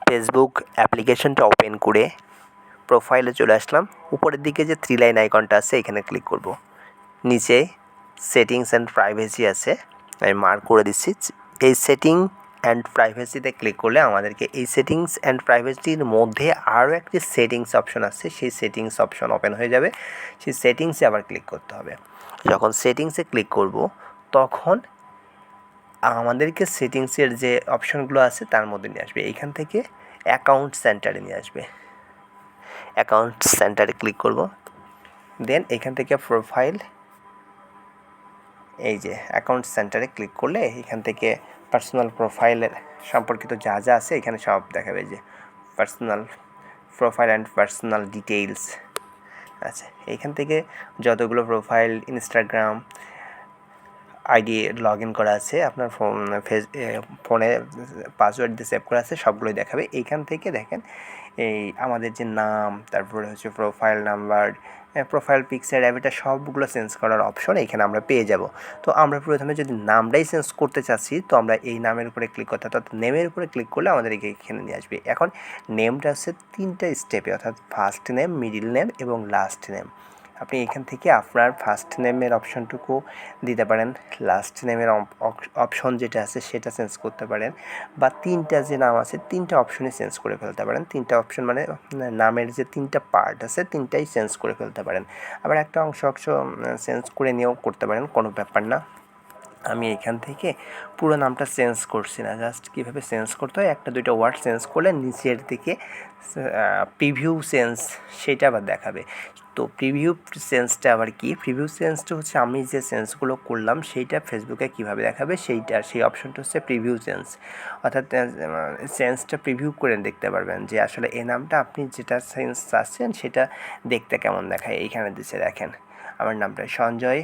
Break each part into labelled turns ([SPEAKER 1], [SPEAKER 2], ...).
[SPEAKER 1] Facebook অ্যাপ্লিকেশনটা open করে প্রোফাইলে চলে আসলাম। উপরের দিকে যে 3 লাইন আইকনটা আছে এখানে ক্লিক করব। নিচে সেটিংস অ্যান্ড প্রাইভেসি আছে, আমি মার্ক করে দিচ্ছি। এই সেটিং অ্যান্ড প্রাইভেসিতে ক্লিক করলে আমাদেরকে এই সেটিংস অ্যান্ড প্রাইভেসির মধ্যে আরও একটি সেটিংস অপশন আছে, সেই সেটিংস অপশন ওপেন হয়ে যাবে। সেই সেটিংসে আবার ক্লিক করতে হবে। যখন সেটিংসে ক্লিক করব তখন আমাদেরকে সেটিংসের যে অপশনগুলো আছে তার মধ্যে নিয়ে আসবে। এইখান থেকে অ্যাকাউন্ট সেন্টারে নিয়ে আসবে। অ্যাকাউন্ট সেন্টারে ক্লিক করব। দেন এখান থেকে প্রোফাইল, এই যে অ্যাকাউন্ট সেন্টারে ক্লিক করলে এখান থেকে পার্সোনাল প্রোফাইলের সম্পর্কিত যা যা আছে এখানে সব দেখাবে, যে personal profile and personal details. আচ্ছা, এইখান থেকে যতগুলো profile, Instagram ID log in করা আছে, আপনার ফোনে পাসওয়ার্ড দিয়ে সেভ করা আছে, সবগুলোই দেখাবে। এইখান থেকে দেখেন এই আমাদের যে নাম, তারপরে হচ্ছে প্রোফাইল নাম্বার, প্রোফাইল পিকচার, এটা সবগুলো চেঞ্জ করার অপশন এইখানে আমরা পেয়ে যাব। তো আমরা প্রথমে যদি নামটাই চেঞ্জ করতে চাচ্ছি তো আমরা এই নামের উপরে ক্লিক করতে, অর্থাৎ নেমের উপরে ক্লিক করলে আমাদের এখানে নিয়ে আসবে। এখন নেমটা হচ্ছে 3টা স্টেপে, অর্থাৎ ফার্স্ট নেম, মিডিল নেম এবং লাস্ট নেম। আপনি এখান থেকে আপনার ফার্স্ট নেমের অপশনটুকু দিতে পারেন, লাস্ট নেমের অপশন যেটা আছে সেটা চেঞ্জ করতে পারেন, বা 3টা যে নাম আছে 3টা অপশনই চেঞ্জ করে ফেলতে পারেন। 3টা অপশন মানে নামের যে 3টা পার্ট আছে 3টাই চেঞ্জ করে ফেলতে পারেন। আবার একটা অংশ চেঞ্জ করে নিয়েও করতে পারেন, কোনো ব্যাপার না। আমি এখান থেকে পুরো নামটা চেঞ্জ করছি না, জাস্ট কীভাবে চেঞ্জ করতে হয়, 1-2টা ওয়ার্ড চেঞ্জ করলে নিচের দিকে প্রিভিউ চেঞ্জ সেটা আবার দেখাবে। তো প্রিভিউ চেঞ্জটা আবার কি? প্রিভিউ চেঞ্জটা হচ্ছে আমি যে চেঞ্জগুলো করলাম সেইটা ফেসবুকে কীভাবে দেখাবে সেই অপশনটা হচ্ছে প্রিভিউ চেঞ্জ। অর্থাৎ চেঞ্জটা প্রিভিউ করে দেখতে পারবেন যে আসলে এই নামটা আপনি যেটা চেঞ্জ চাচ্ছেন সেটা দেখতে কেমন দেখায়। এইখানে দিচ্ছে দেখেন, আমার নামটা সঞ্জয়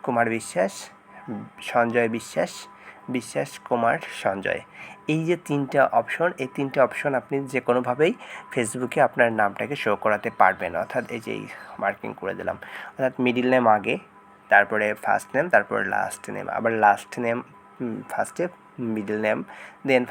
[SPEAKER 1] কুমার বিশ্বাস, সঞ্জয় বিশ্বাস, বিশ্বাস কুমার সঞ্জয়। এই যে 3টা অপশন, এই 3টা অপশন আপনি যে কোনোভাবেই ফেসবুকে আপনার নামটাকে শো করাতে পারবেন। অর্থাৎ এই যে মার্কিং করে দিলাম, অর্থাৎ মিডিল নেম আগে, তারপরে ফার্স্ট নেম, তারপরে লাস্ট নেম, আবার লাস্ট নেম ফার্স্টে, মিডিল নেম দেন